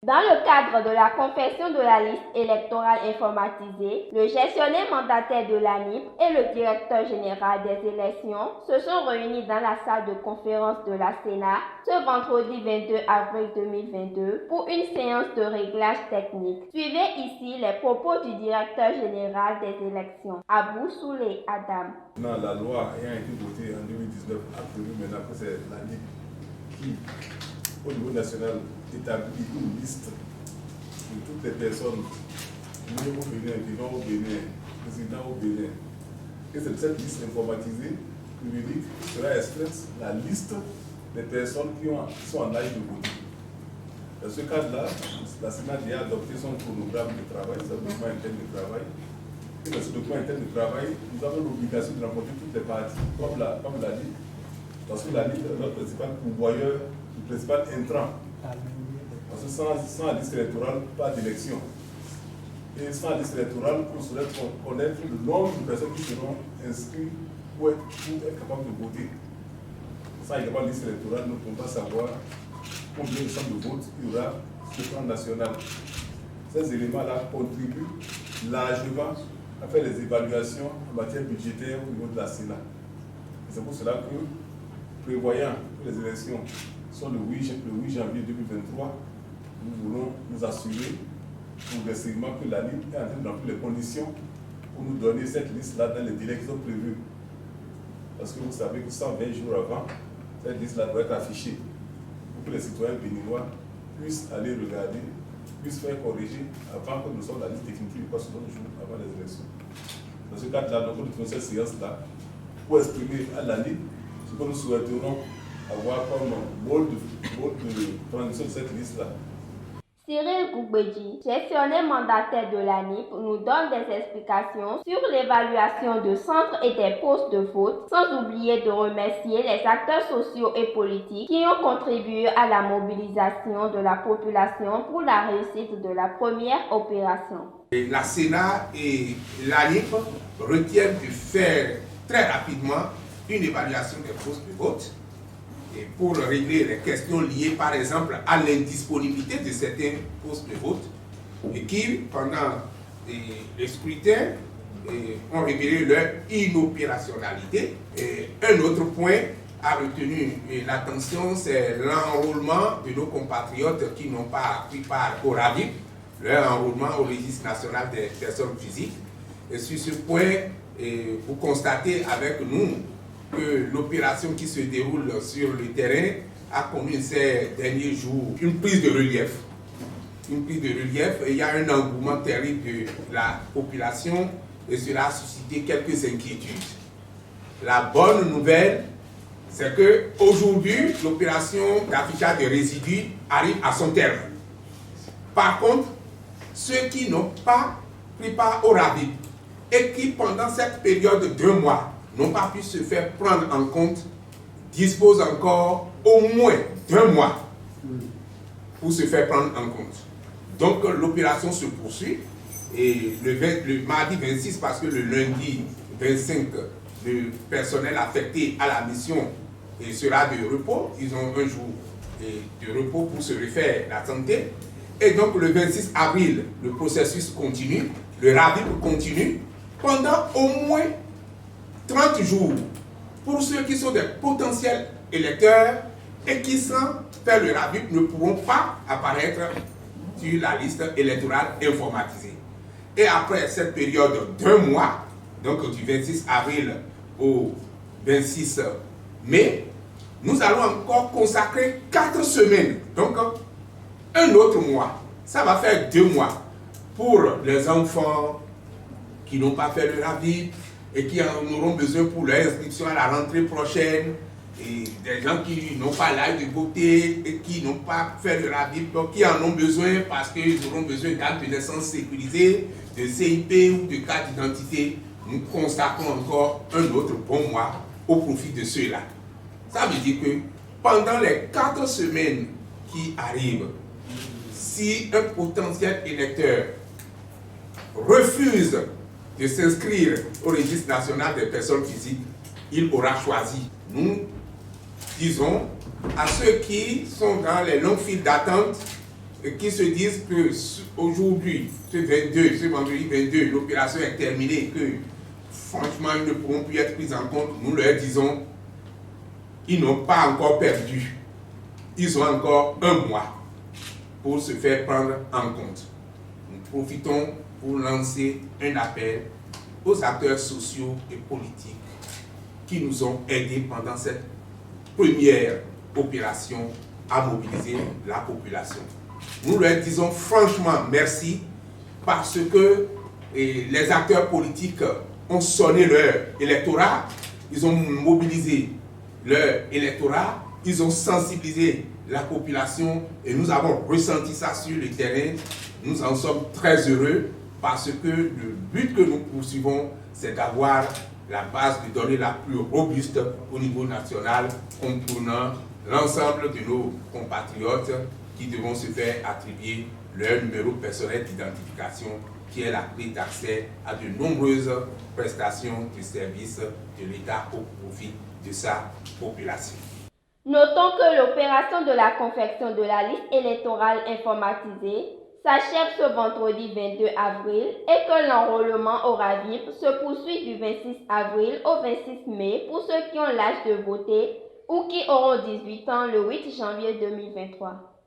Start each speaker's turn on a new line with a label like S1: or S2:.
S1: Dans le cadre de la confection de la liste électorale informatisée, le gestionnaire mandataire de l'ANIP et le directeur général des élections se sont réunis dans la salle de conférence de la Sénat ce vendredi 22 avril 2022 pour une séance de réglage technique. Suivez ici les propos du directeur général des élections, Abou Souley Adam.
S2: La loi ayant été votée en 2019 a prévu maintenant que c'est l'ANIP qui, au niveau national, établit une liste de toutes les personnes nées au Bénin, vivant au Bénin, résidant au Bénin. Et c'est cette liste informatisée, numérique, sera extraite la liste des personnes qui sont en âge de voter. Dans ce cadre-là, la Sénat a adopté son chronogramme de travail, son document interne de travail. Et dans ce document interne de travail, nous avons l'obligation de rencontrer toutes les parties, comme l'a dit, parce que la liste est notre principal pourvoyeur, le principal intrant. Parce que sans la liste électorale, pas d'élection. Et sans la liste électorale, on souhaite connaître le nombre de personnes qui seront inscrites pour être capables de voter. Sans également liste électorale, nous ne pouvons pas savoir combien de centres de vote il y aura sur le plan national. Ces éléments-là contribuent largement à faire les évaluations en matière budgétaire au niveau de la Sénat. C'est pour cela que, prévoyant que les élections sont le 8 janvier 2023, nous voulons nous assurer progressivement que la LIP est en train de remplir les conditions pour nous donner cette liste-là dans les délais qui sont prévus. Parce que vous savez que 120 jours avant, cette liste-là doit être affichée pour que les citoyens béninois puissent aller regarder, puissent faire corriger avant que nous sortions la liste définitive, pas seulement le jour avant les élections. Dans ce cadre-là, nous faisons cette séance-là pour exprimer à la LIP ce que nous souhaiterons avoir comme mode de transition de cette liste-là.
S1: Cyril Goubedji, gestionnaire mandataire de l'ANIP, nous donne des explications sur l'évaluation de centres et des postes de vote, sans oublier de remercier les acteurs sociaux et politiques qui ont contribué à la mobilisation de la population pour la réussite de la première opération.
S3: La Sénat et l'ANIP retiennent de faire très rapidement une évaluation des postes de vote et pour régler les questions liées par exemple à l'indisponibilité de certains postes de vote et qui, pendant les scrutins, ont révélé leur inopérationnalité. Et un autre point a retenu l'attention, c'est l'enrôlement de nos compatriotes qui n'ont pas pris part au RAVIP, leur enrôlement au registre national des personnes physiques. Et sur ce point, vous constatez avec nous que l'opération qui se déroule sur le terrain a connu ces derniers jours une prise de relief. Une prise de relief, et il y a un engouement terrible de la population et cela a suscité quelques inquiétudes. La bonne nouvelle, c'est qu'aujourd'hui, l'opération d'affichage de résidus arrive à son terme. Par contre, ceux qui n'ont pas pris part au RAVIP et qui, pendant cette période de 2 mois, n'ont pas pu se faire prendre en compte, disposent encore au moins d'1 mois pour se faire prendre en compte. Donc l'opération se poursuit et le mardi 26, parce que le lundi 25, le personnel affecté à la mission sera de repos, ils ont un jour de repos pour se refaire la santé. Et donc le 26 avril, le processus continue, le RAVIP continue pendant au moins 30 jours pour ceux qui sont des potentiels électeurs et qui, sans faire le RAVIP, ne pourront pas apparaître sur la liste électorale informatisée. Et après cette période d'1 mois, donc du 26 avril au 26 mai, nous allons encore consacrer 4 semaines, donc un autre mois. Ça va faire 2 mois pour les enfants qui n'ont pas fait le RAVIP et qui en auront besoin pour leur inscription à la rentrée prochaine, et des gens qui n'ont pas l'âge de voter et qui n'ont pas fait le RAVIP, donc qui en ont besoin parce qu'ils auront besoin d'acte de naissance sécurisé, de CIP ou de carte d'identité. Nous consacrons encore un autre bon mois au profit de ceux-là. Ça veut dire que pendant les 4 semaines qui arrivent, si un potentiel électeur refuse de s'inscrire au registre national des personnes physiques, il aura choisi. Nous disons à ceux qui sont dans les longues files d'attente qui se disent que aujourd'hui, ce vendredi 22, l'opération est terminée et que franchement, ils ne pourront plus être pris en compte, nous leur disons, ils n'ont pas encore perdu. Ils ont encore un mois pour se faire prendre en compte. Nous profitons pour lancer un appel aux acteurs sociaux et politiques qui nous ont aidés pendant cette première opération à mobiliser la population. Nous leur disons franchement merci parce que les acteurs politiques ont sonné leur électorat, ils ont mobilisé leur électorat, ils ont sensibilisé la population et nous avons ressenti ça sur le terrain. Nous en sommes très heureux parce que le but que nous poursuivons, c'est d'avoir la base de données la plus robuste au niveau national, contournant l'ensemble de nos compatriotes qui devront se faire attribuer leur numéro personnel d'identification qui est la clé d'accès à de nombreuses prestations de services de l'État au profit de sa population.
S1: Notons que l'opération de la confection de la liste électorale informatisée s'achève ce vendredi 22 avril et que l'enrôlement au RAVIP se poursuit du 26 avril au 26 mai pour ceux qui ont l'âge de voter ou qui auront 18 ans le 8 janvier 2023.